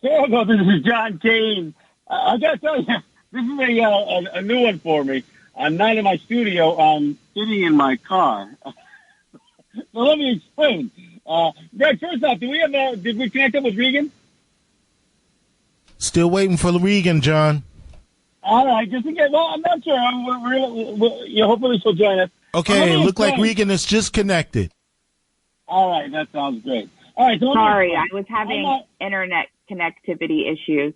Hello, this is John Kane. I got to tell you, this is a new one for me. I'm not in my studio. I'm sitting in my car. So let me explain. Greg, first off, did we connect up with Regan? Still waiting for Regan, John. All right, just in case. Well, I'm not sure. Hopefully she'll join us. Okay, look like Regan is just connected. All right, that sounds great. All right. So sorry, I was having internet connectivity issues.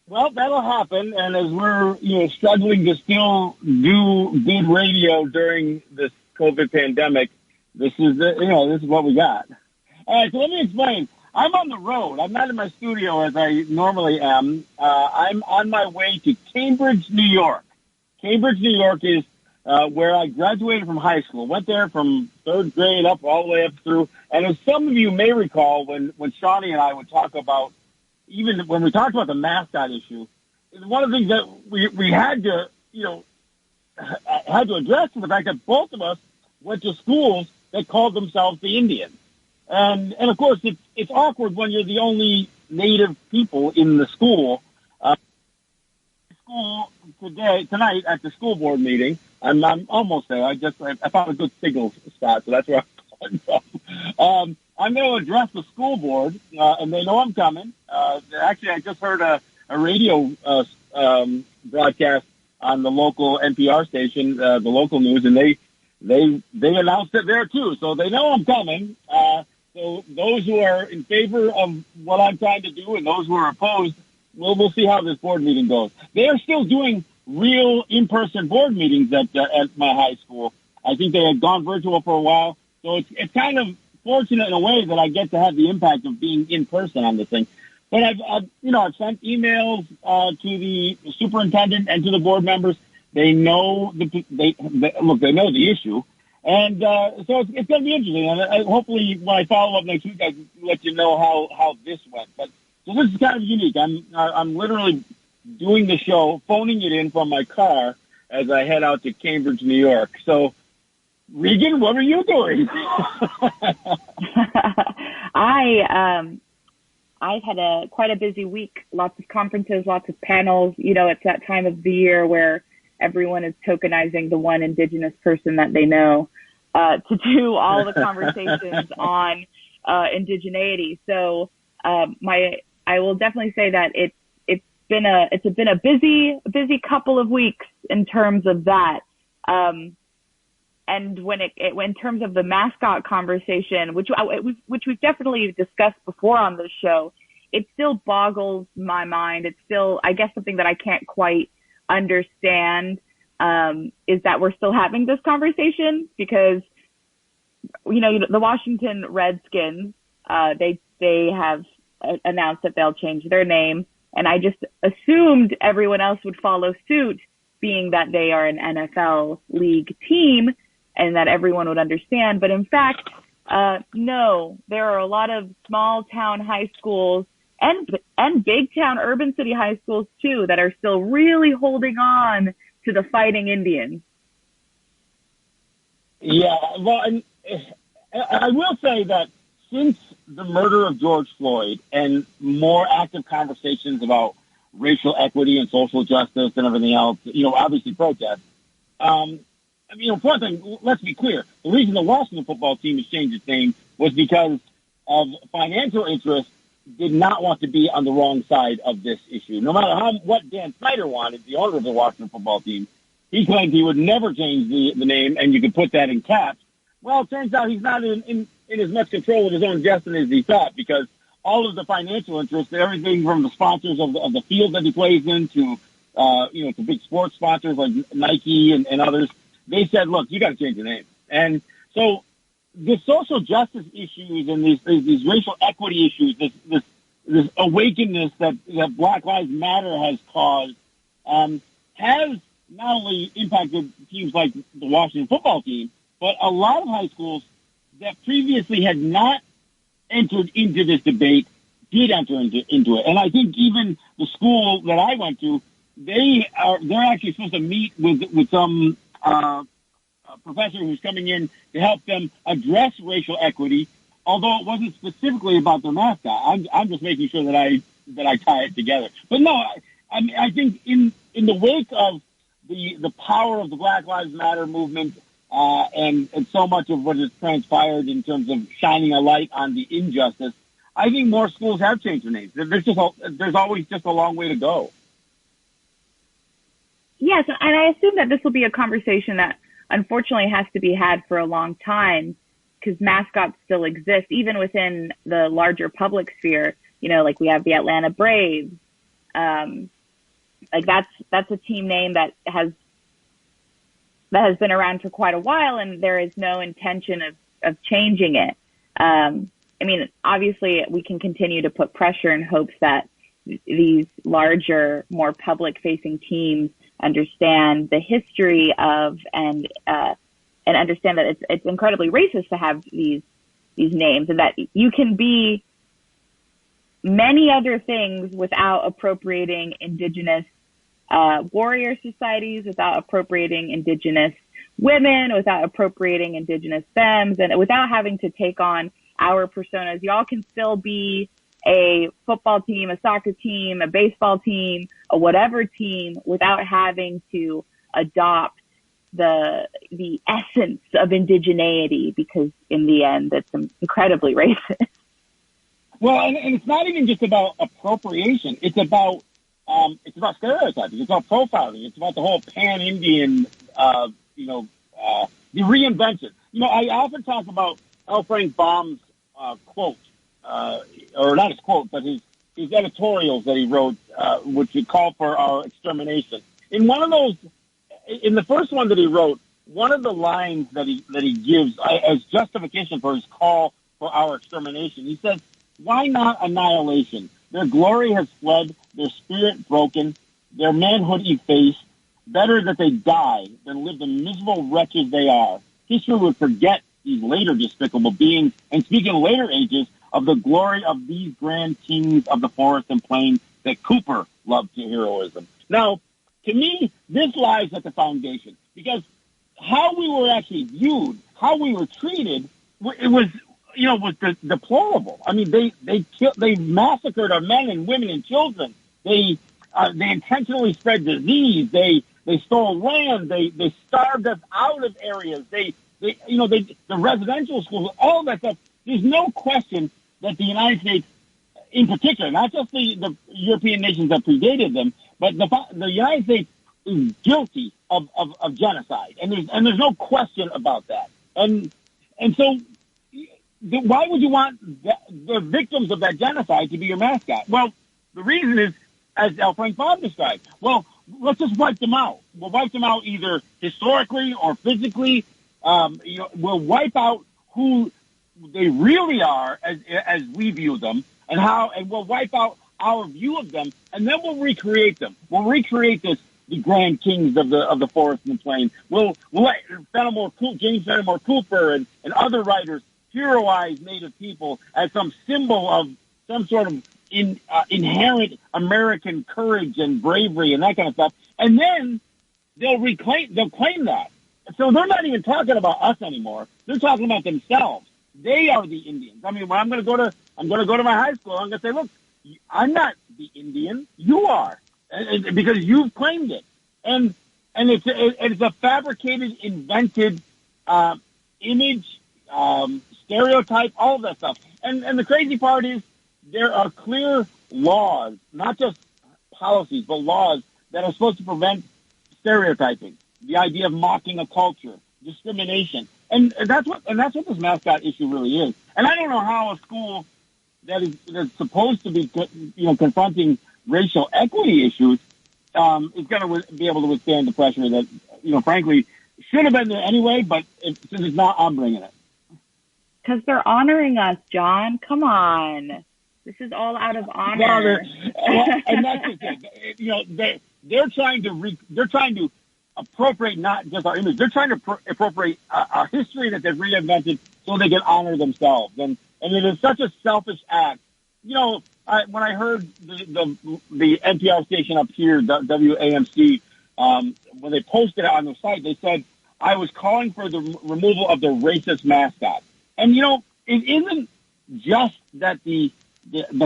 Well, that'll happen, and as we're struggling to still do good radio during this COVID pandemic, this is what we got. All right, so let me explain. I'm on the road. I'm not in my studio as I normally am. I'm on my way to Cambridge, New York. Cambridge, New York is where I graduated from high school. Went there from third grade up all the way up through. And as some of you may recall, when Shawnee and I would talk about, even when we talked about the mascot issue, one of the things that we had to, had to address is the fact that both of us went to schools that called themselves the Indians. And of course, it's awkward when you're the only native people in the school. Tonight at the school board meeting, I'm almost there. I found a good signal spot, so that's where I'm calling from. I'm going to address the school board, and they know I'm coming. Actually, I just heard a radio broadcast on the local NPR station, the local news, and they announced it there too. So they know I'm coming. So those who are in favor of what I'm trying to do and those who are opposed, we'll see how this board meeting goes. They are still doing real in-person board meetings at my high school. I think they had gone virtual for a while. So it's kind of fortunate in a way that I get to have the impact of being in person on this thing. But I've sent emails to the superintendent and to the board members. They know they know the issue, and so it's going to be interesting. And hopefully, when I follow up next week, I can let you know how this went. But so this is kind of unique. I'm literally doing the show, phoning it in from my car as I head out to Cambridge, New York. So, Regan, what are you doing? I've had quite a busy week. Lots of conferences, lots of panels. It's that time of the year where everyone is tokenizing the one Indigenous person that they know to do all the conversations on indigeneity. So I will definitely say that it's been a busy couple of weeks in terms of that. And in terms of the mascot conversation, which we've definitely discussed before on this show, it still boggles my mind. It's still, I guess, something that I can't quite understand is that we're still having this conversation because, the Washington Redskins, they have announced that they'll change their name. And I just assumed everyone else would follow suit, being that they are an NFL league team and that everyone would understand. But in fact, no, there are a lot of small town high schools and big town urban city high schools too that are still really holding on to the Fighting Indians. Yeah, well, and I will say that since the murder of George Floyd and more active conversations about racial equity and social justice and everything else, obviously protests. One thing, let's be clear. The reason the Washington football team has changed its name was because of financial interests did not want to be on the wrong side of this issue. No matter what Dan Snyder wanted, the owner of the Washington football team, he claimed he would never change the name, and you could put that in caps. Well, it turns out he's not in as much control of his own destiny as he thought, because all of the financial interests, everything from the sponsors of the field that he plays in to big sports sponsors like Nike and others, they said, look, you got to change the name. And so the social justice issues and these racial equity issues, this awakeness that Black Lives Matter has caused, has not only impacted teams like the Washington football team, but a lot of high schools that previously had not entered into this debate did enter into it. And I think even the school that I went to, they're actually supposed to meet with some professor who's coming in to help them address racial equity although it wasn't specifically about their mascot. I'm just making sure that I tie it together. But no, I think in the wake of the power of the Black Lives Matter movement, and so much of what has transpired in terms of shining a light on the injustice, I think more schools have changed their names. There's always just a long way to go. Yes, and I assume that this will be a conversation that unfortunately has to be had for a long time, because mascots still exist, even within the larger public sphere. You know, like we have the Atlanta Braves. Like that's a team name that has been around for quite a while, and there is no intention of changing it. I mean, obviously we can continue to put pressure in hopes that these larger, more public-facing teams understand the history of and understand that it's incredibly racist to have these names, and that you can be many other things without appropriating indigenous warrior societies, without appropriating indigenous women, without appropriating indigenous femmes, and without having to take on our personas. Y'all can still be a football team, a soccer team, a baseball team, a whatever team, without having to adopt the essence of indigeneity, because in the end, that's incredibly racist. Well, and it's not even just about appropriation. It's about stereotyping. It's about profiling. It's about the whole pan-Indian, the reinvention. You know, I often talk about L. Frank Baum's quote, or not his quote, but his editorials that he wrote, which he called for our extermination. In one of those, in the first one that he wrote, one of the lines that he gives as justification for his call for our extermination, he said, "Why not annihilation? Their glory has fled, their spirit broken, their manhood effaced. Better that they die than live the miserable wretches they are. History would forget these later despicable beings and speak in later ages of the glory of these grand kings of the forest and plain that Cooper loved to heroism." Now, to me, this lies at the foundation, because how we were actually viewed, how we were treated, it was deplorable. I mean, they massacred our men and women and children. They intentionally spread disease. They stole land. They starved us out of areas. The residential schools, all that stuff. There's no question that the United States, in particular, not just the European nations that predated them, but the United States is guilty of genocide, and there's no question about that. And so, why would you want the victims of that genocide to be your mascot? Well, the reason is, as L. Frank Baum described, well, let's just wipe them out. We'll wipe them out either historically or physically. We'll wipe out who they really are as we view them, and we'll wipe out our view of them, and then we'll recreate them. We'll recreate the grand kings of the forest and the plain. We'll let James Fenimore Cooper and other writers heroize Native people as some symbol of some sort of inherent American courage and bravery and that kind of stuff. And then they'll claim that. So they're not even talking about us anymore. They're talking about themselves. They are the Indians. I mean, when I'm going to go to my high school, I'm going to say, look, I'm not the Indian. You are, because you've claimed it. And it's a fabricated, invented image, stereotype, all of that stuff. And the crazy part is there are clear laws, not just policies, but laws that are supposed to prevent stereotyping, the idea of mocking a culture, discrimination. And that's what this mascot issue really is. And I don't know how a school that's supposed to be, confronting racial equity issues, is going to be able to withstand the pressure that, frankly, should have been there anyway, but since it's not, I'm bringing it. Because they're honoring us, John. Come on. This is all out of honor. And that's just it. They're trying to appropriate not just our image. They're trying to appropriate our history that they've reinvented so they can honor themselves. And it is such a selfish act. When I heard the NPR station up here, WAMC, when they posted it on their site, they said, I was calling for the removal of the racist mascot. And, it isn't just that the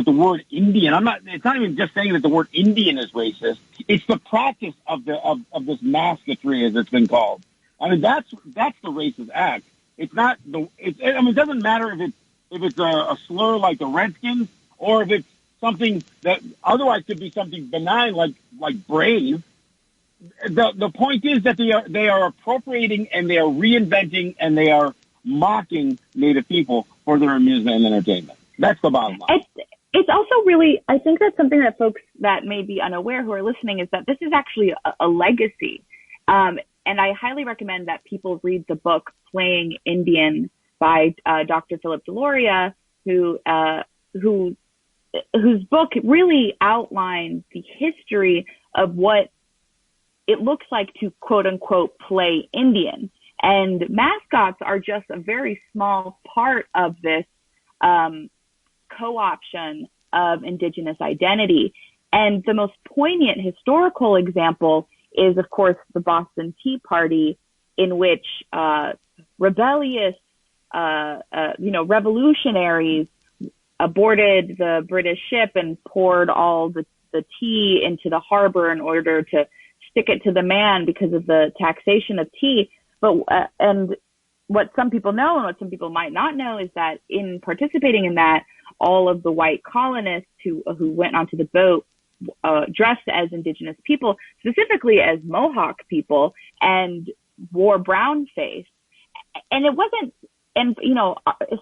word Indian. It's not even just saying that the word Indian is racist. It's the practice of this masketry, as it's been called. I mean, that's the racist act. It's not it doesn't matter if it's a slur like the Redskins, or if it's something that otherwise could be something benign like brave. The point is that they are appropriating and they are reinventing and they are mocking Native people for their amusement and entertainment. That's the bottom line. It's also really, I think that's something that folks that may be unaware who are listening is that this is actually a legacy. And I highly recommend that people read the book Playing Indian by Dr. Philip Deloria, whose book really outlines the history of what it looks like to quote unquote play Indian. And mascots are just a very small part of this co-option of Indigenous identity. And the most poignant historical example is, of course, the Boston Tea Party, in which rebellious, revolutionaries aborted the British ship and poured all the tea into the harbor in order to stick it to the man because of the taxation of tea. But and what some people know and what some people might not know is that in participating in that, all of the white colonists who went onto the boat dressed as Indigenous people, specifically as Mohawk people, and wore brown face. And it wasn't, and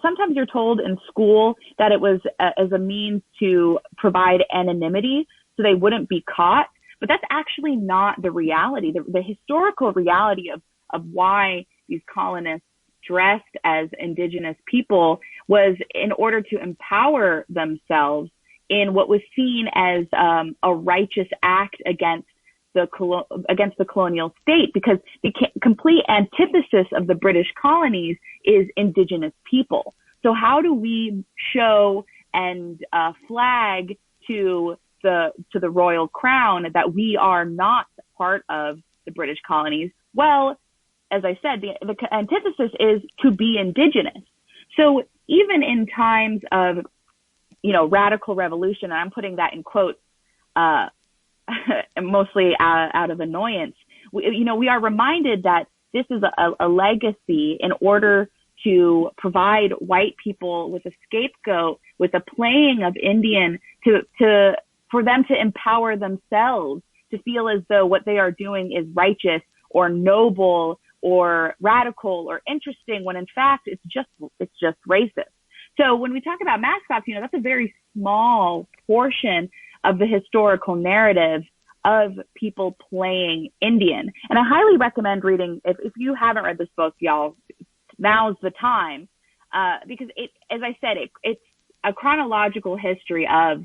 sometimes you're told in school that it was as a means to provide anonymity so they wouldn't be caught, but that's actually not the reality. The historical reality of why these colonists dressed as Indigenous people was in order to empower themselves in what was seen as a righteous act against the colonial state, because the complete antithesis of the British colonies is Indigenous people. So how do we show and flag to the royal crown that we are not part of the British colonies? Well, as I said, the antithesis is to be Indigenous. So even in times of, radical revolution, and I'm putting that in quotes, mostly out of annoyance, we are reminded that this is a legacy in order to provide white people with a scapegoat, with a playing of Indian for them to empower themselves, to feel as though what they are doing is righteous or noble or radical or interesting, when in fact it's just racist. So when we talk about mascots, that's a very small portion of the historical narrative of people playing Indian. And I highly recommend reading, if you haven't read this book, y'all, now's the time, because as I said, it's a chronological history of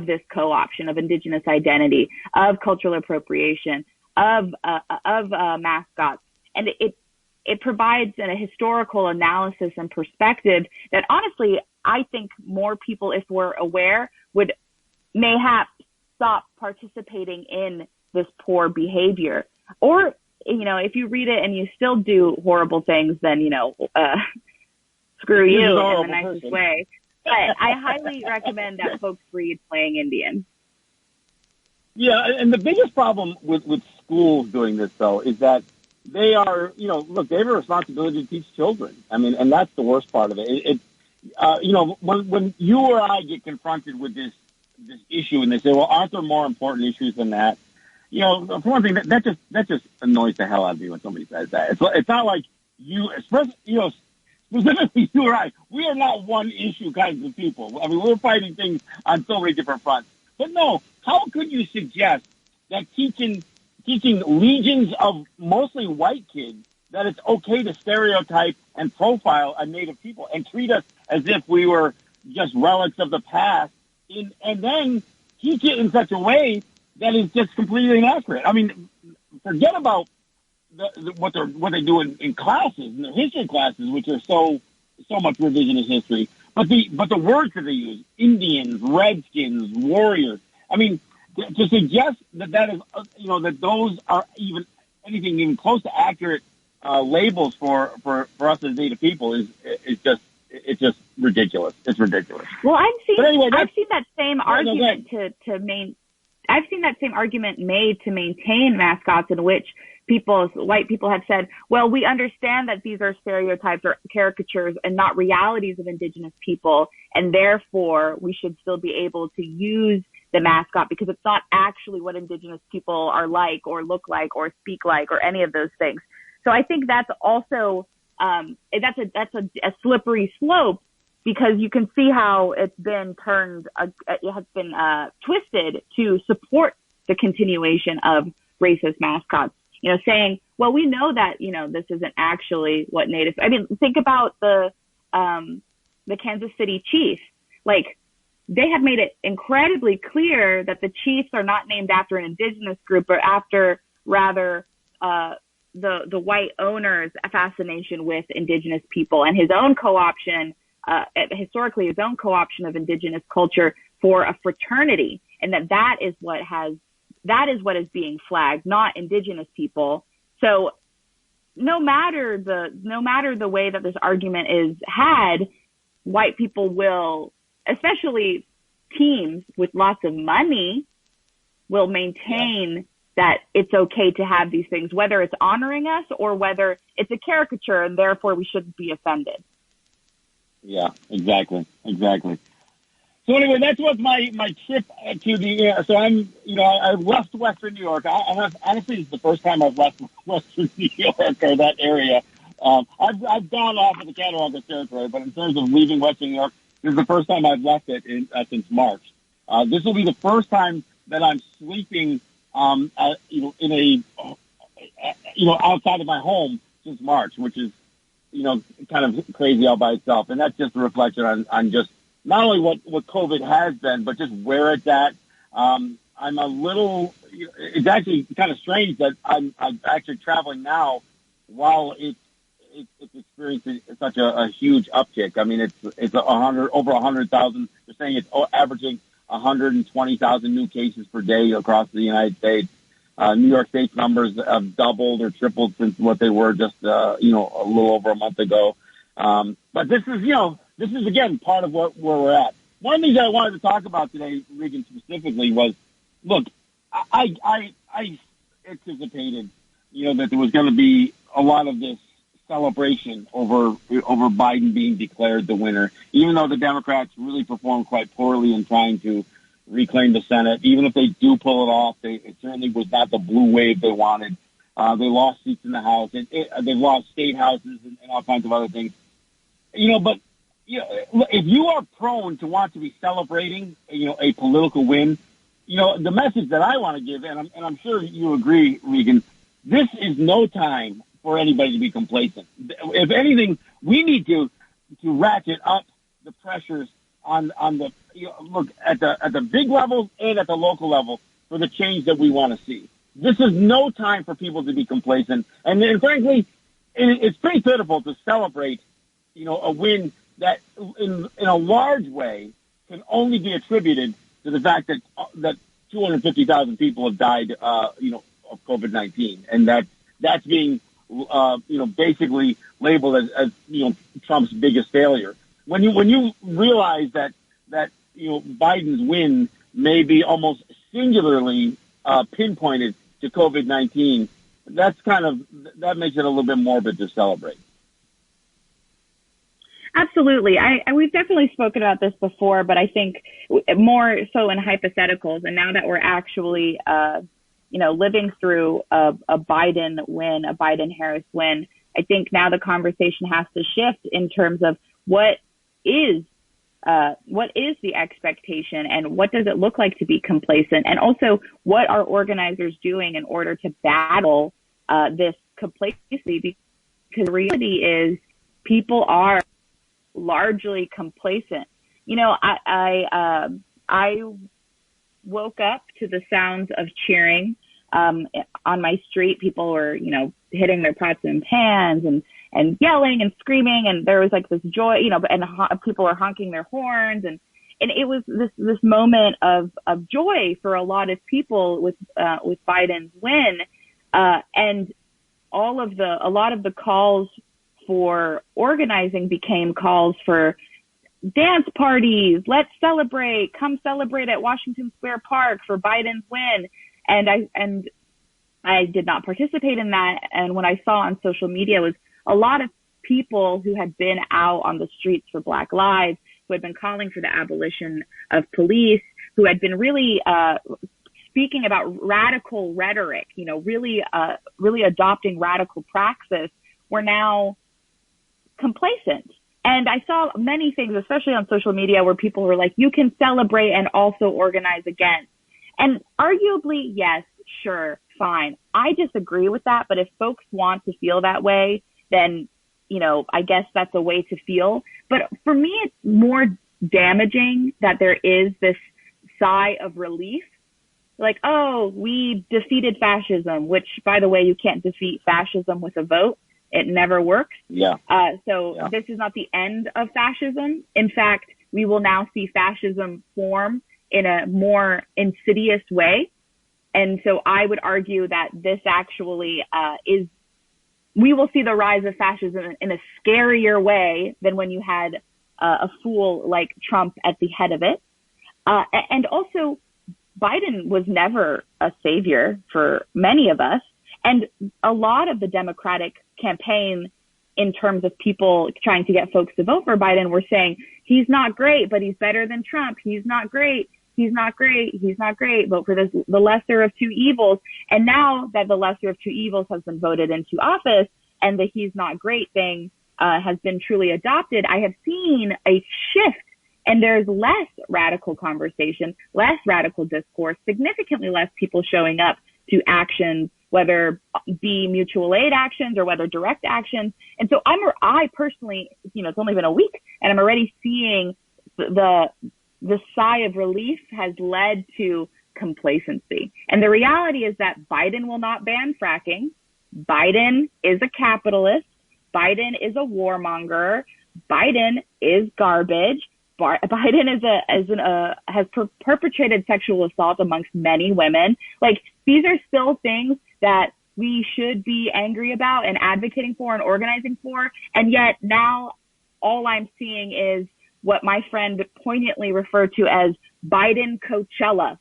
this co-option of Indigenous identity, of cultural appropriation, of mascots. And it provides a historical analysis and perspective that honestly, I think more people, if we're aware, would mayhaps stop participating in this poor behavior. Or, if you read it and you still do horrible things, then, screw you in the nicest way. But I highly recommend that folks read Playing Indian. Yeah, and the biggest problem with schools doing this, though, is that they are, look, they have a responsibility to teach children. I mean, and that's the worst part of it. When you or I get confronted with this issue and they say, well, aren't there more important issues than that? For one thing, that just annoys the hell out of me when somebody says that. It's not like specifically you or I, we are not one issue kinds of people. I mean, we're fighting things on so many different fronts. But no, how could you suggest that teaching legions of mostly white kids that it's okay to stereotype and profile a Native people and treat us as if we were just relics of the past, and then teach it in such a way that is just completely inaccurate? I mean, forget about what they do in classes, in the history classes, which are so much revisionist history. But the words that they use, Indians, Redskins, warriors. I mean, to suggest that is that those are anything even close to accurate labels for us as Native people is just it's just ridiculous. It's ridiculous. Well, I've seen that same argument made to maintain mascots, in which white people have said, well, we understand that these are stereotypes or caricatures and not realities of Indigenous people, and therefore we should still be able to use the mascot because it's not actually what Indigenous people are like or look like or speak like or any of those things. So I think that's also that's a slippery slope, because you can see how it's been twisted to support the continuation of racist mascots. Saying, well, we know that, this isn't actually what Native, think about the Kansas City Chiefs. Like, they have made it incredibly clear that the Chiefs are not named after an Indigenous group, but after rather, the white owner's fascination with Indigenous people and his own co-option, historically his own co-option of Indigenous culture for a fraternity. And that is what is being flagged, not Indigenous people. So no matter the way that this argument is had, white people will, especially teams with lots of money, will maintain that it's okay to have these things, whether it's honoring us or whether it's a caricature and therefore we shouldn't be offended. Yeah, exactly. So anyway, that's what my trip to the. So I left Western New York. Honestly, it's the first time I've left Western New York or that area. I've gone off of the Cattaraugus territory, but in terms of leaving Western New York, this is the first time I've left it since March. This will be the first time that I'm sleeping, in a, outside of my home since March, which is, kind of crazy all by itself. And that's just a reflection on just not only what COVID has been, but just where it's at. I'm a little, it's actually kind of strange that I'm actually traveling now while it's experiencing such a huge uptick. I mean, it's over 100,000. They're saying it's averaging 120,000 new cases per day across the United States. New York State's numbers have doubled or tripled since what they were just, a little over a month ago. But this is again part of where we're at. One of the things I wanted to talk about today, Regan, specifically was, look, I anticipated, that there was going to be a lot of this celebration over Biden being declared the winner, even though the Democrats really performed quite poorly in trying to reclaim the Senate. Even if they do pull it off, it certainly was not the blue wave they wanted. They lost seats in the House. They've lost state houses and all kinds of other things. But if you are prone to want to be celebrating, a political win, the message that I want to give, and I'm sure you agree, Regan, this is no time for anybody to be complacent. If anything, we need to ratchet up the pressures on the look at the big levels and at the local level for the change that we want to see. This is no time for people to be complacent, and frankly, it's pretty pitiful to celebrate, a win that in a large way can only be attributed to the fact that 250,000 people have died, of COVID-19, and that's being basically labeled as Trump's biggest failure. When you realize that Biden's win may be almost singularly pinpointed to COVID-19, that makes it a little bit morbid to celebrate. Absolutely. We've definitely spoken about this before, but I think more so in hypotheticals. And now that we're actually, living through a Biden win, a Biden-Harris win, I think now the conversation has to shift in terms of what is the expectation and what does it look like to be complacent? And also, what are organizers doing in order to battle this complacency? Because the reality is people are largely complacent. I woke up to the sounds of cheering on my street. People were, hitting their pots and pans and yelling and screaming, and there was like this joy, and people were honking their horns, and it was this moment of joy for a lot of people with Biden's win, and a lot of the calls for organizing became calls for dance parties, let's celebrate, come celebrate at Washington Square Park for Biden's win. And I did not participate in that. And what I saw on social media was a lot of people who had been out on the streets for Black lives, who had been calling for the abolition of police, who had been really speaking about radical rhetoric, really adopting radical praxis, were now complacent. And I saw many things, especially on social media, where people were like, you can celebrate and also organize against. And arguably, yes, sure, fine. I disagree with that. But if folks want to feel that way, then, I guess that's a way to feel. But for me, it's more damaging that there is this sigh of relief. Like, oh, we defeated fascism, which, by the way, you can't defeat fascism with a vote. It never works. Yeah. This is not the end of fascism. In fact, we will now see fascism form in a more insidious way. And so I would argue that this actually we will see the rise of fascism in a scarier way than when you had a fool like Trump at the head of it. And also, Biden was never a savior for many of us. And a lot of the Democratic campaign, in terms of people trying to get folks to vote for Biden, were saying, he's not great, but he's better than Trump. He's not great. He's not great. He's not great. Vote for the lesser of two evils. And now that the lesser of two evils has been voted into office and the he's not great thing has been truly adopted, I have seen a shift. And there's less radical conversation, less radical discourse, significantly less people showing up to actions, whether be mutual aid actions or whether direct actions. And so I personally, it's only been a week and I'm already seeing the sigh of relief has led to complacency. And the reality is that Biden will not ban fracking. Biden is a capitalist. Biden is a warmonger. Biden is garbage. Biden has perpetrated sexual assault amongst many women. Like, these are still things that we should be angry about and advocating for and organizing for. And yet now all I'm seeing is what my friend poignantly referred to as Biden Coachella,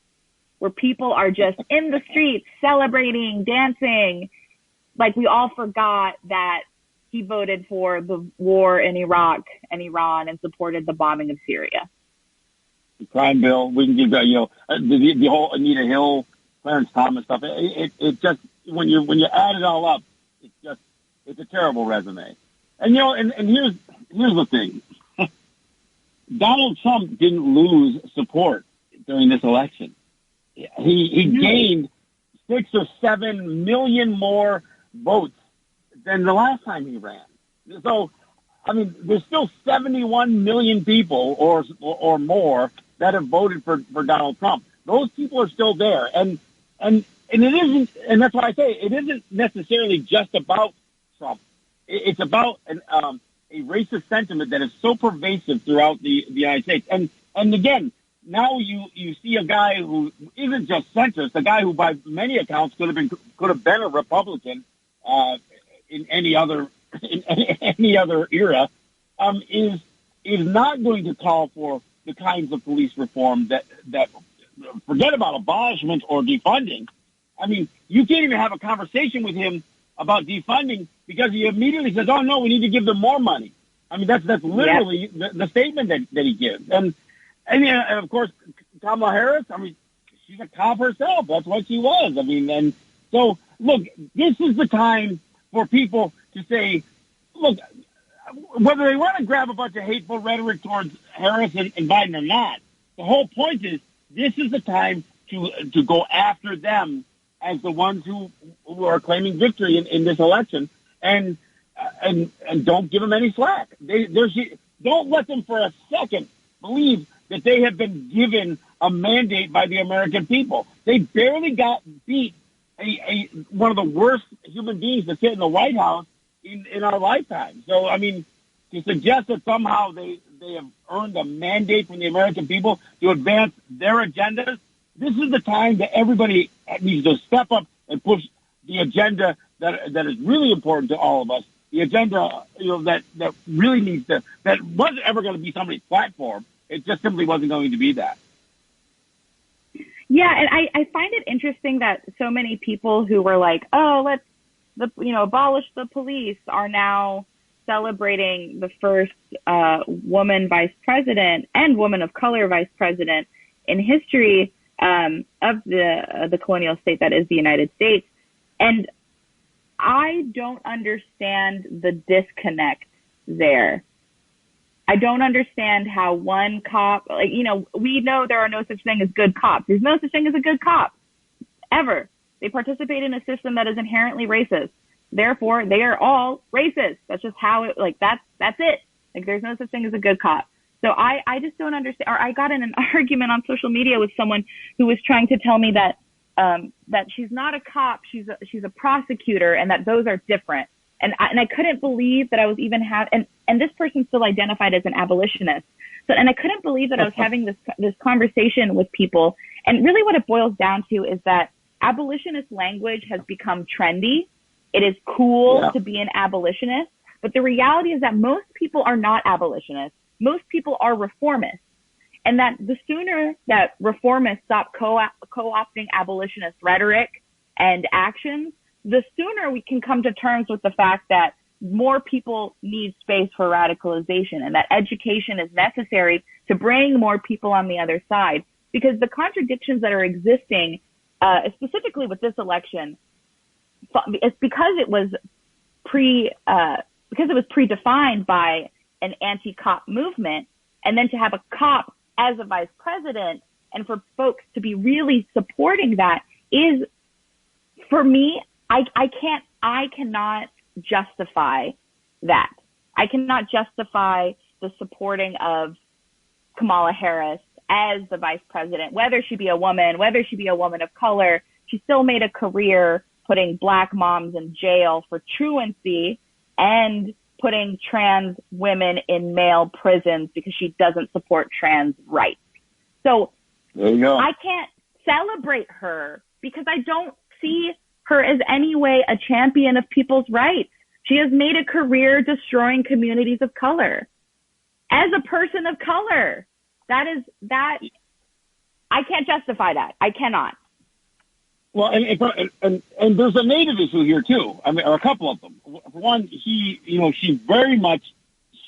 where people are just in the streets celebrating, dancing, like we all forgot that he voted for the war in Iraq and Iran and supported the bombing of Syria. The crime bill, we can give that, the whole Anita Hill, Clarence Thomas stuff. It just, when you add it all up, it's a terrible resume. And here's the thing. Donald Trump didn't lose support during this election. He gained 6 or 7 million more votes than the last time he ran. So, there's still 71 million people or more that have voted for Donald Trump. Those people are still there. And it isn't, and that's why I say it isn't necessarily just about Trump. It's about a racist sentiment that is so pervasive throughout the United States. And again, now you see a guy who isn't just centrist, a guy who by many accounts could have been a Republican in any other era, is not going to call for the kinds of police reform that forget about abolishment or defunding. You can't even have a conversation with him about defunding because he immediately says, "Oh no, we need to give them more money." That's literally the statement that he gives. And of course, Kamala Harris. She's a cop herself. That's what she was. And so look, this is the time for people to say, look, whether they want to grab a bunch of hateful rhetoric towards Harris and Biden or not, the whole point is this is the time to go after them as the ones who are claiming victory in this election, and don't give them any slack. Don't let them for a second believe that they have been given a mandate by the American people. They barely got beat one of the worst human beings to sit in the White House in our lifetime. So, to suggest that somehow they have earned a mandate from the American people to advance their agendas, this is the time that everybody needs to step up and push the agenda that is really important to all of us, the agenda, that really needs to, that wasn't ever going to be somebody's platform. It just simply wasn't going to be that. Yeah, and I find it interesting that so many people who were like, oh, let's abolish the police are now celebrating the first woman vice president and woman of color vice president in history of the colonial state that is the United States. And I don't understand the disconnect there. I don't understand how one cop, we know there are no such thing as good cops. There's no such thing as a good cop, ever. They participate in a system that is inherently racist. Therefore, they are all racist. That's just how it, that's it. There's no such thing as a good cop. So I just don't understand, or I got in an argument on social media with someone who was trying to tell me that she's not a cop, she's a prosecutor, and that those are different. And I couldn't believe that I was even and this person still identified as an abolitionist. So, and I couldn't believe that I was having this conversation with people. And really what it boils down to is that abolitionist language has become trendy. It is cool to be an abolitionist. But the reality is that most people are not abolitionists. Most people are reformists. And that the sooner that reformists stop co-opting abolitionist rhetoric and actions, the sooner we can come to terms with the fact that more people need space for radicalization and that education is necessary to bring more people on the other side. Because the contradictions that are existing, specifically with this election, it's because it was predefined by an anti-cop movement, and then to have a cop as a vice president and for folks to be really supporting that is, for me, I cannot justify that. I cannot justify the supporting of Kamala Harris as the vice president, whether she be a woman, whether she be a woman of color. She still made a career putting Black moms in jail for truancy and putting trans women in male prisons because she doesn't support trans rights. So there you go. I can't celebrate her because I don't see her as any way a champion of people's rights. She has made a career destroying communities of color. As a person of color, I can't justify that. I cannot. Well, and there's a Native issue here too. I mean, or a couple of them. For one, she very much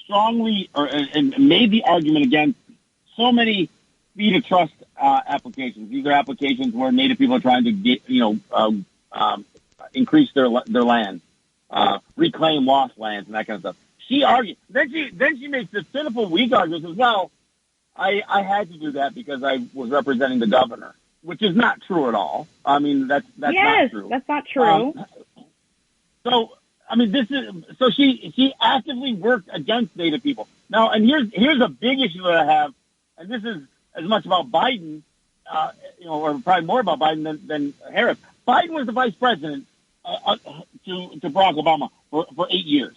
strongly and made the argument against so many fee to trust applications. These are applications where Native people are trying to get, increase their land, reclaim lost lands, and that kind of stuff. She argued. Then she makes this pitiful, weak argument as well. I had to do that because I was representing the governor, which is not true at all. I mean, that's not true. That's not true. She actively worked against Native people. Now, and here's a big issue that I have, and this is as much about Biden, or probably more about Biden than Harris. Biden was the vice president to Barack Obama for 8 years.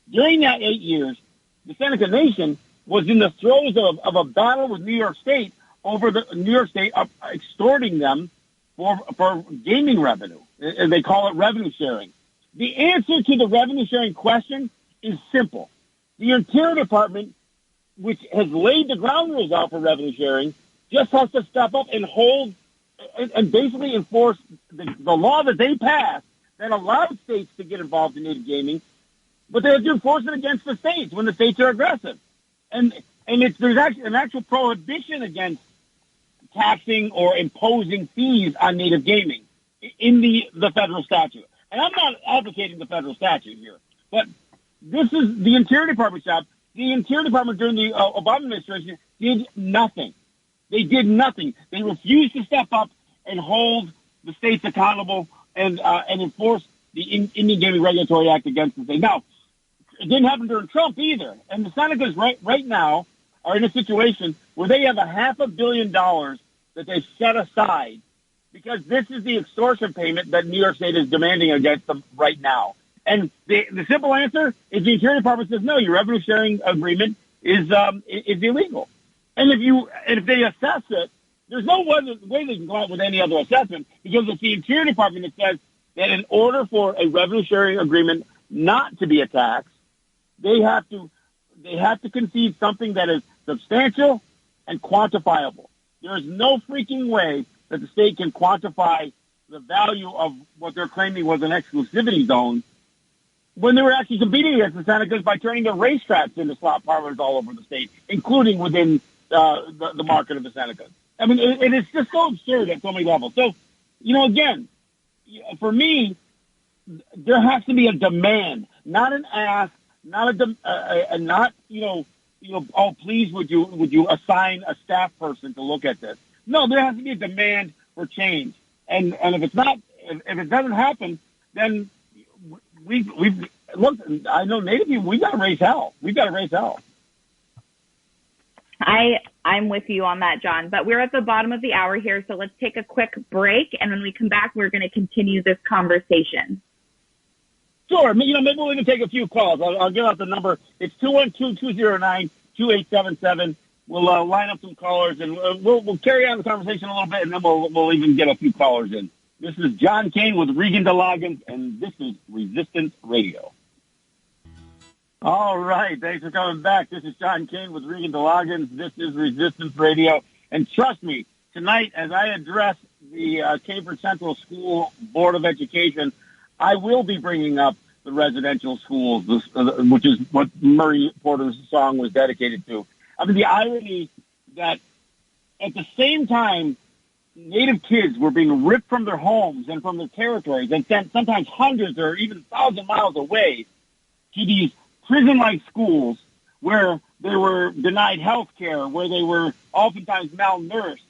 During that 8 years, the Seneca Nation was in the throes of a battle with New York State over the New York State extorting them for gaming revenue. And they call it revenue sharing. The answer to the revenue sharing question is simple. The Interior Department, which has laid the ground rules out for revenue sharing, just has to step up and hold and basically enforce the law that they passed that allowed states to get involved in native gaming, but they have to enforce it against the states when the states are aggressive. And there's actually an actual prohibition against taxing or imposing fees on native gaming in the federal statute. And I'm not advocating the federal statute here, but this is the Interior Department job. The Interior Department during the Obama administration did nothing. They did nothing. They refused to step up and hold the states accountable and enforce the Indian Gaming Regulatory Act against the state. Now, it didn't happen during Trump either. And the Senecas right now are in a situation where they have $500 million that they've set aside because this is the extortion payment that New York State is demanding against them right now. And the simple answer is the Interior Department says, no, your revenue sharing agreement is illegal. And if they assess it, there's no way they can go out with any other assessment because it's the Interior Department that says that in order for a revenue sharing agreement not to be a tax, they have to concede something that is substantial and quantifiable. There is no freaking way that the state can quantify the value of what they're claiming was an exclusivity zone when they were actually competing against the Senecas by turning their racetracks into slot parlors all over the state, including within the market of the Senecas. I mean, it is just so absurd at so many levels. So, again, for me, there has to be a demand, not an ask, not oh, please, would you assign a staff person to look at this? No, there has to be a demand for change. And if it's not, if it doesn't happen, then we've look. I know Native people. We've got to raise hell. I'm with you on that, John. But we're at the bottom of the hour here, so let's take a quick break, and when we come back, we're going to continue this conversation. Sure. Maybe we can take a few calls. I'll give out the number. It's 212-209-2877. We'll line up some callers, and we'll carry on the conversation a little bit, and then we'll even get a few callers in. This is John Kane with Regan DeLoggins, and this is Resistance Radio. All right. Thanks for coming back. This is John Kane with Regan DeLoggins. This is Resistance Radio. And trust me, tonight, as I address the Cambridge Central School Board of Education, I will be bringing up the residential schools, which is what Murray Porter's song was dedicated to. I mean, the irony that at the same time, Native kids were being ripped from their homes and from their territories and sent sometimes hundreds or even 1,000 miles away to these prison-like schools where they were denied health care, where they were oftentimes malnourished,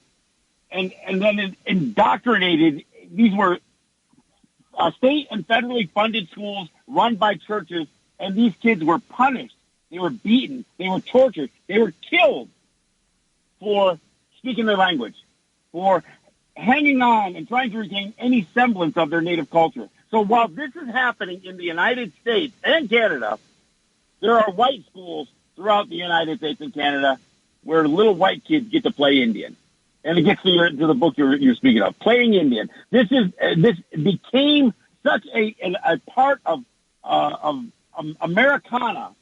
and then indoctrinated. These were state and federally funded schools run by churches, and these kids were punished. They were beaten. They were tortured. They were killed for speaking their language, for hanging on and trying to retain any semblance of their native culture. So while this is happening in the United States and Canada, there are white schools throughout the United States and Canada where little white kids get to play Indian. And it gets to the book you're speaking of, Playing Indian. This became such a part of Americana.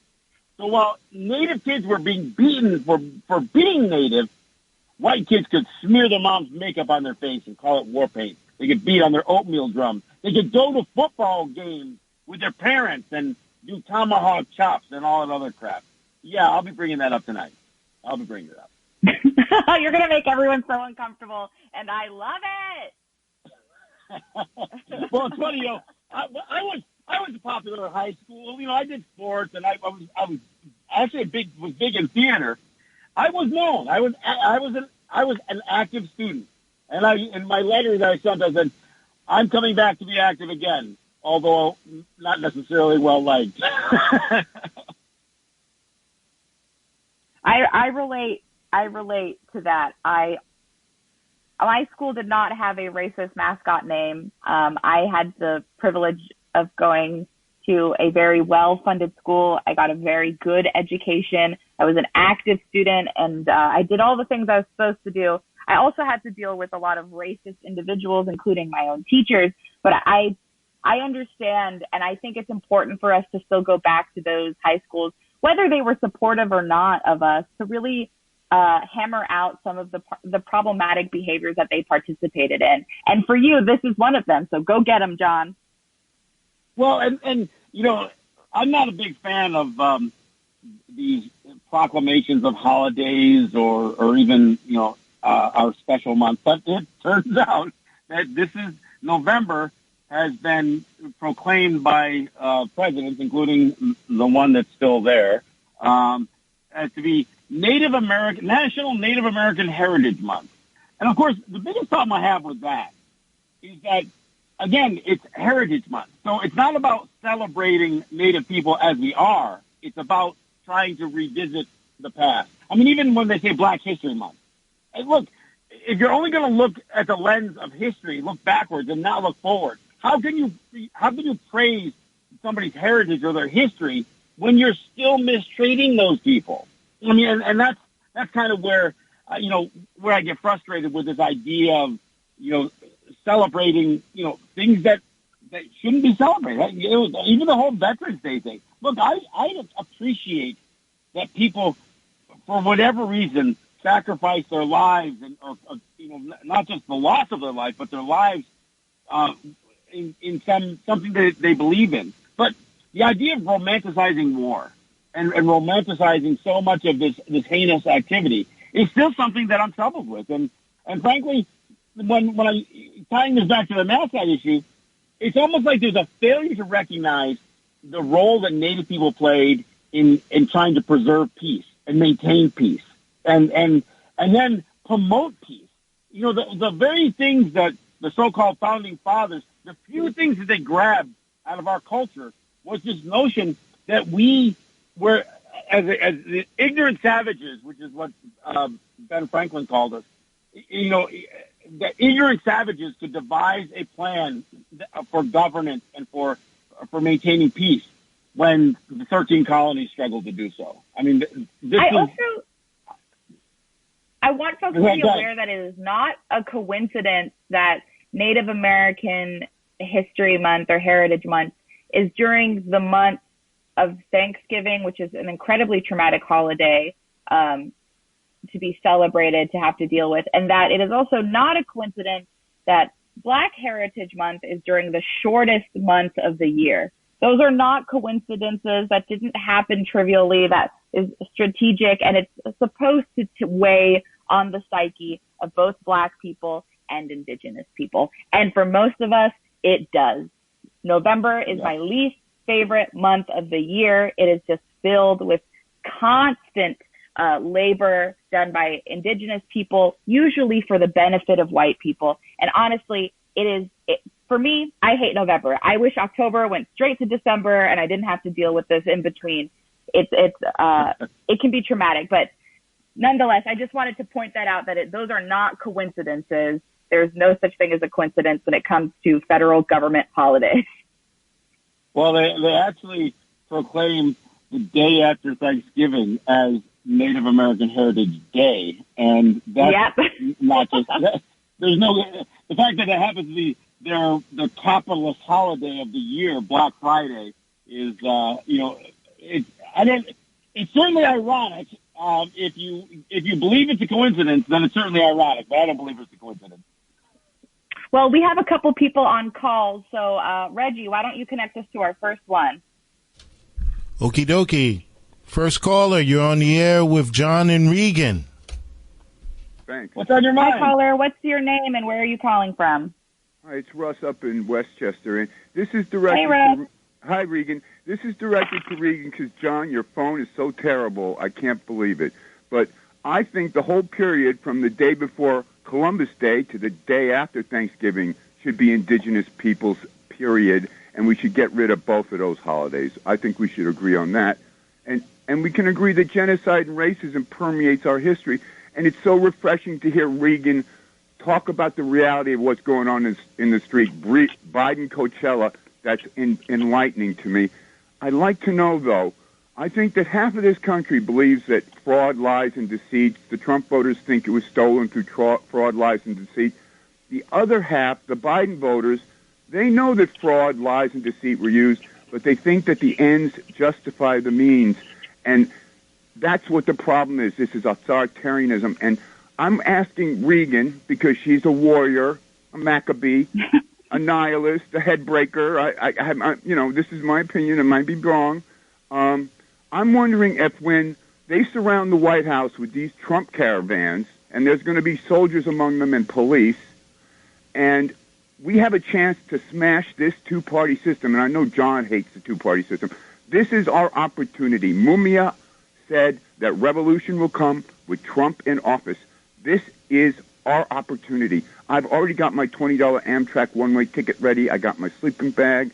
So while Native kids were being beaten for being Native, white kids could smear their mom's makeup on their face and call it war paint. They could beat on their oatmeal drum. They could go to football games with their parents and do tomahawk chops and all that other crap. Yeah, I'll be bringing that up tonight. I'll be bringing it up. You're going to make everyone so uncomfortable, and I love it. Well, it's funny, I was popular in high school. I did sports, and I was actually big in theater. I was known. I was an active student, and in my letter that I sent, I said, "I'm coming back to be active again, although not necessarily well liked." I relate to that. My school did not have a racist mascot name. I had the privilege of going to a very well-funded school. I got a very good education. I was an active student, and I did all the things I was supposed to do. I also had to deal with a lot of racist individuals, including my own teachers. But I understand, and I think it's important for us to still go back to those high schools, whether they were supportive or not of us, to really hammer out some of the problematic behaviors that they participated in. And for you, this is one of them. So go get them, John. Well, and I'm not a big fan of these proclamations of holidays or even, our special month. But it turns out that this is November has been proclaimed by presidents, including the one that's still there, to be National Native American Heritage Month. And of course, the biggest problem I have with that is that, again, it's Heritage Month. So it's not about celebrating Native people as we are. It's about trying to revisit the past. I mean, even when they say Black History Month. And look, if you're only going to look at the lens of history, look backwards and not look forward, how can you praise somebody's heritage or their history when you're still mistreating those people? I mean, and that's kind of where, where I get frustrated with this idea of, celebrating, things that that shouldn't be celebrated. Even the whole Veterans Day thing. Look, I appreciate that people, for whatever reason, sacrifice their lives and, or not just the loss of their life, but their lives in something that they believe in. But the idea of romanticizing war and romanticizing so much of this heinous activity is still something that I'm troubled with. And frankly, when I tying this back to the mascot issue, it's almost like there's a failure to recognize the role that Native people played in trying to preserve peace and maintain peace and then promote peace. The very things that the so-called founding fathers, the few things that they grabbed out of our culture was this notion that we were, as the ignorant savages, which is what Ben Franklin called us, that ignorant savages could devise a plan for governance and for maintaining peace when the 13 colonies struggled to do so. I mean, I want folks to be aware that it is not a coincidence that Native American History Month or Heritage Month is during the month of Thanksgiving, which is an incredibly traumatic holiday to be celebrated, to have to deal with, and that it is also not a coincidence that Black Heritage Month is during the shortest month of the year. Those are not coincidences. That didn't happen trivially. That is strategic, and it's supposed to weigh on the psyche of both Black people and Indigenous people. And for most of us, it does. November is my least favorite month of the year. It is just filled with constant labor done by Indigenous people, usually for the benefit of white people. And honestly, for me, I hate November. I wish October went straight to December and I didn't have to deal with this in between. It can be traumatic, but nonetheless, I just wanted to point that out, that those are not coincidences. There's no such thing as a coincidence when it comes to federal government holidays. Well, they actually proclaim the day after Thanksgiving as Native American Heritage Day, and that's not just there's no the fact that it happens to be their capitalist holiday of the year, Black Friday, is it's certainly ironic. If you believe it's a coincidence, then it's certainly ironic, but I don't believe it's a coincidence. Well, we have a couple people on call, so Reggie, why don't you connect us to our first one? Okie dokie. First caller, you're on the air with John and Regan. Thanks. What's on your mind? Hi, caller. What's your name and where are you calling from? Hi, it's Russ up in Westchester. And this is directed Hey, Russ. Hi, Regan. This is directed to Regan because, John, your phone is so terrible. I can't believe it. But I think the whole period from the day before Columbus Day to the day after Thanksgiving should be Indigenous Peoples, period, and we should get rid of both of those holidays. I think we should agree on that. And we can agree that genocide and racism permeates our history, and it's so refreshing to hear Regan talk about the reality of what's going on in the street. Biden Coachella, that's enlightening to me. I'd like to know, though, I think that half of this country believes that fraud, lies, and deceit. The Trump voters think it was stolen through fraud, lies, and deceit. The other half, the Biden voters, they know that fraud, lies, and deceit were used, but they think that the ends justify the means. And that's what the problem is. This is authoritarianism. And I'm asking Regan, because she's a warrior, a Maccabee, a nihilist, a headbreaker. I this is my opinion. It might be wrong. I'm wondering if when they surround the White House with these Trump caravans, and there's going to be soldiers among them and police, and we have a chance to smash this two-party system, and I know John hates the two-party system. This is our opportunity. Mumia said that revolution will come with Trump in office. This is our opportunity. I've already got my $20 Amtrak one-way ticket ready. I got my sleeping bag.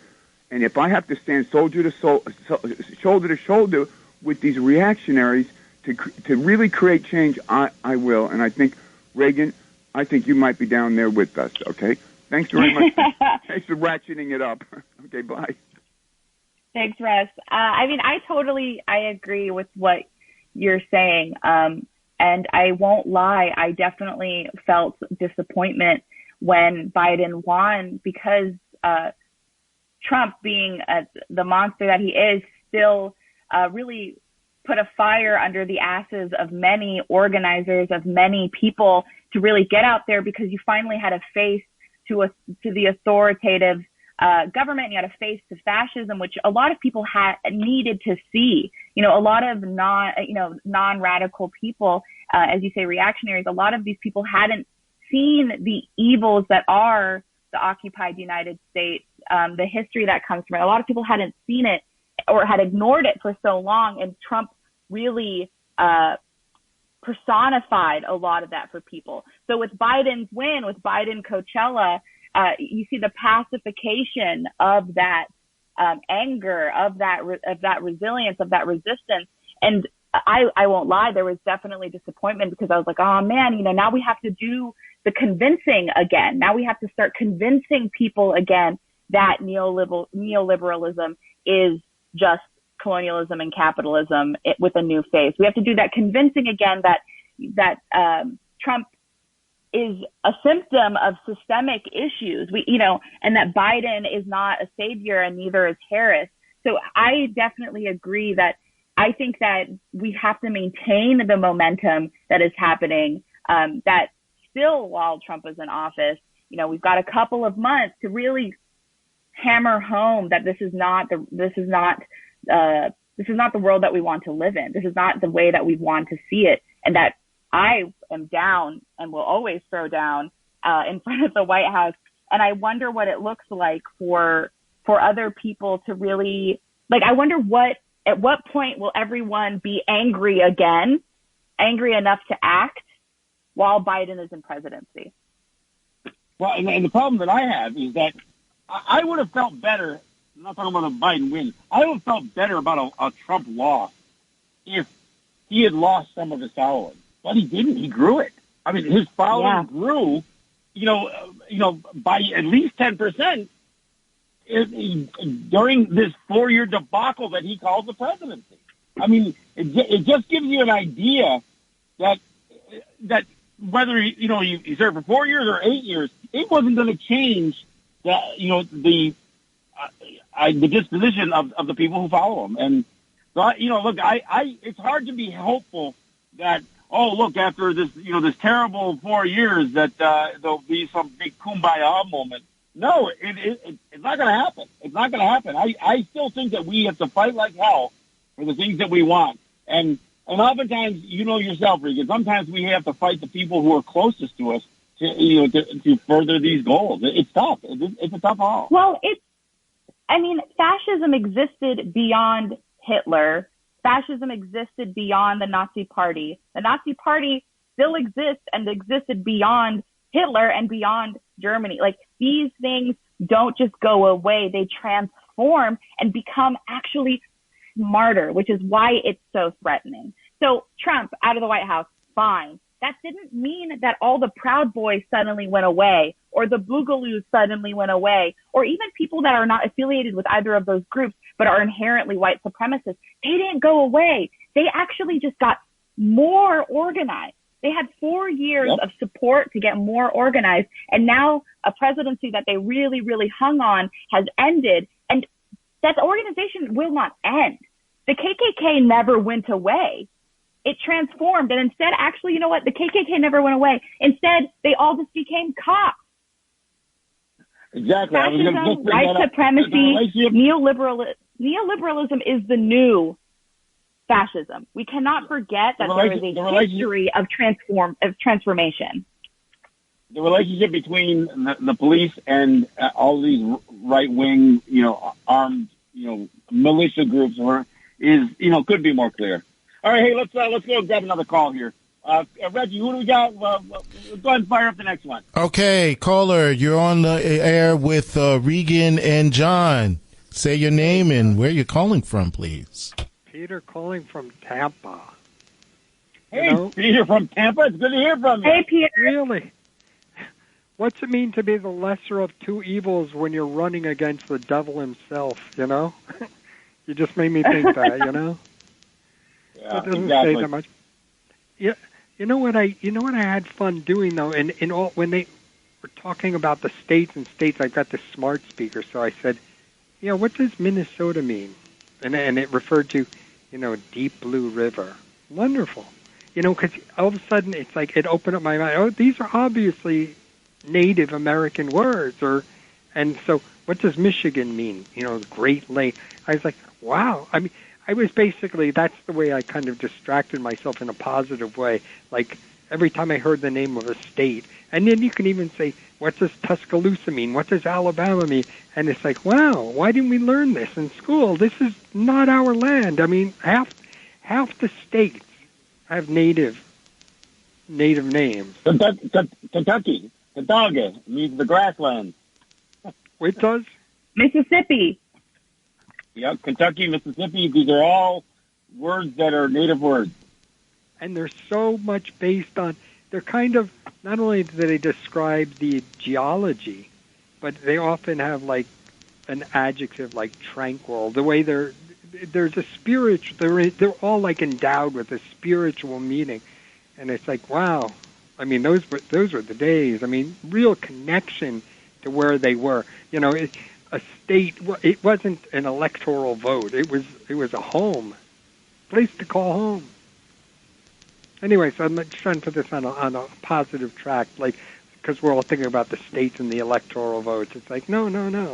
And if I have to stand shoulder to shoulder with these reactionaries to really create change, I will. And I think, Reagan, I think you might be down there with us, okay? Thanks very much. Thanks for ratcheting it up. Okay, bye. Thanks, Russ. I agree with what you're saying. And I won't lie, I definitely felt disappointment when Biden won because Trump, being the monster that he is, still really put a fire under the asses of many organizers, of many people to really get out there, because you finally had a face to the authoritative government. You had a face to fascism, which a lot of people needed to see. A lot of non-radical people, as you say, reactionaries, a lot of these people hadn't seen the evils that are the occupied United States, the history that comes from it. A lot of people hadn't seen it or had ignored it for so long, and Trump really personified a lot of that for people. So with Biden's win, with Biden Coachella, you see the pacification of that anger, of that resilience, of that resistance. And I won't lie, there was definitely disappointment, because I was like, oh man, now we have to do the convincing again. Now we have to start convincing people again that neoliberalism is just colonialism and capitalism with a new face. We have to do that convincing again that Trump is a symptom of systemic issues. And that Biden is not a savior, and neither is Harris. So I definitely agree that I think that we have to maintain the momentum that is happening. That still, while Trump is in office, we've got a couple of months to really hammer home that this is not the world that we want to live in. This is not the way that we want to see it, and that I am down and will always throw down in front of the White House. And I wonder what it looks like for other people to really, I wonder at what point will everyone be angry again, angry enough to act while Biden is in presidency? Well, and the problem that I have is that I would have felt better, I'm not talking about a Biden win, I would have felt better about a Trump loss if he had lost some of his following. But he didn't. He grew it. I mean, his following grew, by at least 10% during this 4-year debacle that he called the presidency. I mean, it just gives you an idea that whether he served for 4 years or 8 years, it wasn't going to change the disposition of the people who follow him. And so, look, it's hard to be hopeful that, oh, look, after this, this terrible 4 years, that there'll be some big kumbaya moment. No, it's not going to happen. It's not going to happen. I still think that we have to fight like hell for the things that we want. And oftentimes, yourself, Regan, sometimes we have to fight the people who are closest to us to further these goals. It's tough. It's a tough haul. Well, fascism existed beyond Hitler. Fascism existed beyond the Nazi Party. The Nazi Party still exists and existed beyond Hitler and beyond Germany. These things don't just go away. They transform and become actually smarter, which is why it's so threatening. So Trump out of the White House, fine. That didn't mean that all the Proud Boys suddenly went away, or the Boogaloos suddenly went away, or even people that are not affiliated with either of those groups but are inherently white supremacists. They didn't go away. They actually just got more organized. They had 4 years of support to get more organized, and now a presidency that they really, really hung on has ended, and that organization will not end. The KKK never went away. It transformed, and instead, actually, you know what? The KKK never went away. Instead, they all just became cops. Exactly. Fascism, white supremacy, neoliberalism is the new fascism. We cannot forget that there is a history of transformation. The relationship between the police and all these right-wing, armed, militia groups could be more clear. All right, hey, let's go grab another call here. Reggie, who do we got? Go ahead and fire up the next one. Okay, caller, you're on the air with Regan and John. Say your name and where you're calling from, please. Peter calling from Tampa. Hey, Peter from Tampa. It's good to hear from you. Hey, Peter. Really? What's it mean to be the lesser of two evils when you're running against the devil himself, You just made me think that, Yeah, it doesn't exactly. say that much. Yeah, you know what I had fun doing though, and when they were talking about the states, I've got this smart speaker, so I said, what does Minnesota mean? And it referred to, deep blue river. Wonderful. Because all of a sudden it's like it opened up my mind. Oh, these are obviously Native American words. And so what does Michigan mean? Great Lake. I was like, wow. I mean, I was basically, that's the way I kind of distracted myself in a positive way. Like every time I heard the name of a state. And then you can even say, what does Tuscaloosa mean? What does Alabama mean? And it's like, wow, why didn't we learn this in school? This is not our land. I mean, half the states have native names. Kentucky means the grasslands. It does? Mississippi. Yep, Kentucky, Mississippi, these are all words that are native words. And they're so much based on, they're kind of, not only do they describe the geology, but they often have like an adjective like tranquil. The way there's a spiritual, they're all like endowed with a spiritual meaning. And it's like, wow. I mean, those were the days. I mean, real connection to where they were. A state, it wasn't an electoral vote. It was a home, place to call home. Anyway, so I'm just trying to put this on a positive track, like, because we're all thinking about the states and the electoral votes. It's like, no.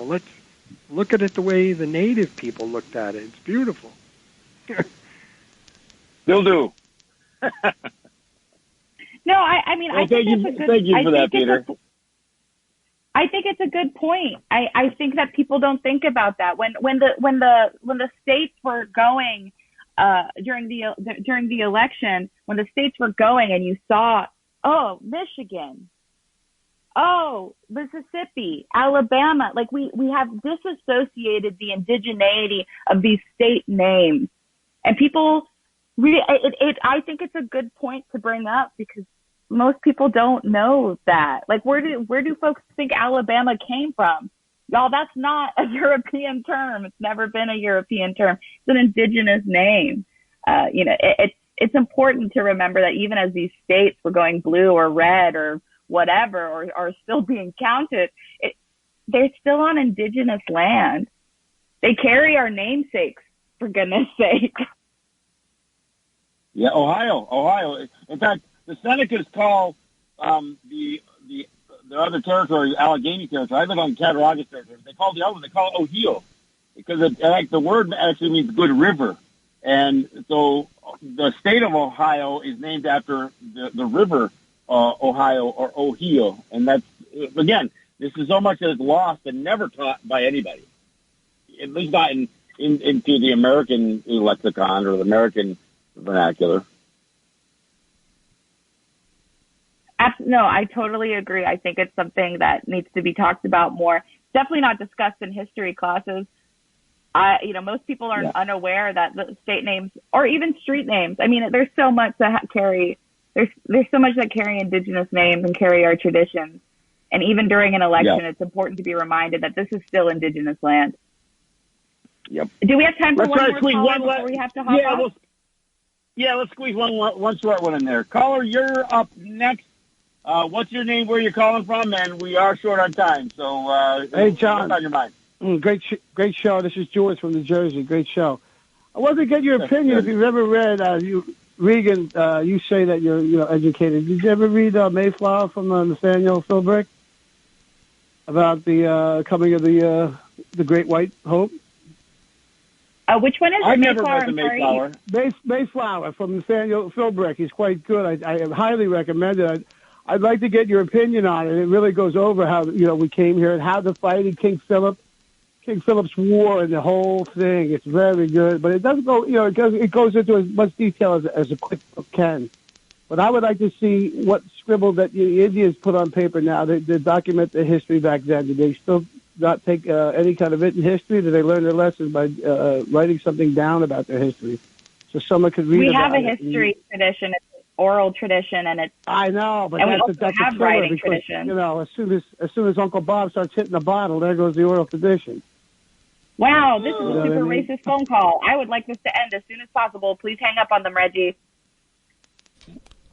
Let's look at it the way the native people looked at it. It's beautiful. Still do. No, I mean, well, I think thank you for that, Peter. I think it's a good point. I think that people don't think about that when the states were going during the election, when the states were going and you saw, oh, Michigan, oh, Mississippi, Alabama, like we have disassociated the indigeneity of these state names, and people I think it's a good point to bring up because most people don't know that. Like, where do folks think Alabama came from? Y'all, that's not a European term. It's never been a European term. It's an indigenous name. It's important to remember that even as these states were going blue or red or whatever, or are still being counted, they're still on indigenous land. They carry our namesakes, for goodness sake. Yeah, Ohio. In fact, the Senecas call the other territory Allegheny territory. I live on Cattaraugus territory. They call the other one, they call it Ohio, because the word actually means good river. And so the state of Ohio is named after the river Ohio or Ohio. And that's, again, this is so much that is lost and never taught by anybody, at least not into the American lexicon or the American vernacular. No, I totally agree. I think it's something that needs to be talked about more. Definitely not discussed in history classes. Most people are unaware that the state names or even street names. I mean, there's so much that carry. There's so much that carry indigenous names and carry our traditions. And even during an election, it's important to be reminded that this is still indigenous land. Yep. Do we have time for Let's one more caller before we have to hop off? Let's squeeze one short one in there. Caller, you're up next. What's your name, where you're calling from? And we are short on time. So, hey, John. What's on your mind? Great show. This is George from New Jersey. Great show. I wanted to get your opinion. If you've ever read, Regan, you say that you're educated. Did you ever read Mayflower from Nathaniel Philbrick about the coming of the Great White Hope? Which one is I've Mayflower? never read the Mayflower. Mayflower from Nathaniel Philbrick. He's quite good. I highly recommend it. I'd like to get your opinion on it. It really goes over how we came here and how to fight in King Philip's War and the whole thing. It's very good, but it doesn't go. It goes into as much detail as a quick book can. But I would like to see what scribble that the Indians put on paper now. They document the history back then. Did they still not take any kind of written history? Did they learn their lessons by writing something down about their history so someone could read? We have a history tradition. It's oral tradition, and it's. I know, but that's a killer writing because tradition. as soon as Uncle Bob starts hitting the bottle, there goes the oral tradition. Wow, this is a super racist phone call. I would like this to end as soon as possible. Please hang up on them, Reggie.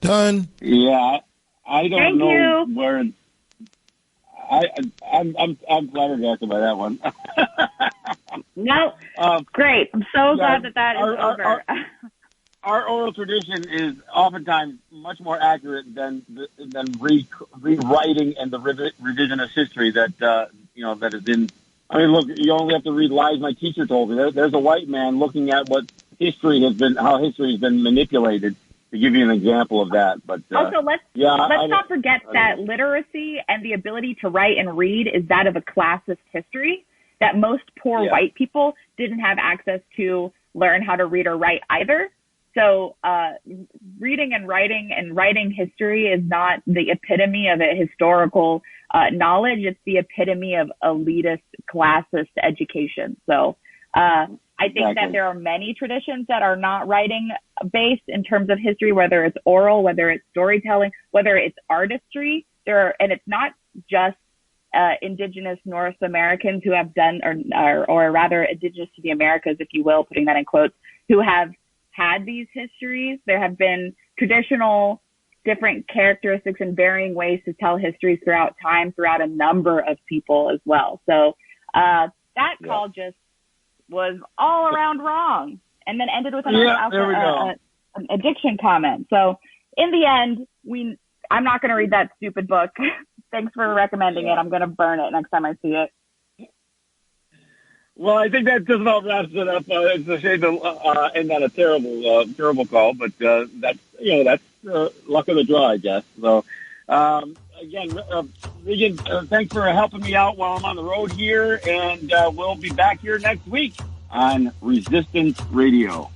Done. Yeah, I don't Thank know you. where. I'm flabbergasted by that one. No, great. I'm so glad that is over. Our oral tradition is oftentimes much more accurate than rewriting and the revisionist history that that is in. I mean, look, you only have to read lies my teacher told me. There's a white man looking at what how history has been manipulated, to give you an example of that. But also, let's not forget that literacy and the ability to write and read is that of a classist history that most poor white people didn't have access to learn how to read or write either. So reading and writing history is not the epitome of a historical knowledge. It's the epitome of elitist, classist education. So I think that there are many traditions that are not writing based in terms of history, whether it's oral, whether it's storytelling, whether it's artistry. And it's not just indigenous North Americans who have done, or rather indigenous to the Americas, if you will, putting that in quotes, who have had these histories. There have been traditional different characteristics and varying ways to tell histories throughout time, throughout a number of people as well. So that call just was all around wrong, and then ended with an addiction comment. So in the end, I'm not going to read that stupid book. Thanks for recommending it. I'm going to burn it next time I see it. Well, I think that just about wraps it up. It's a shame to end on a terrible call, but that's luck of the draw, I guess. So again, Regan, thanks for helping me out while I'm on the road here, and we'll be back here next week on Resistance Radio.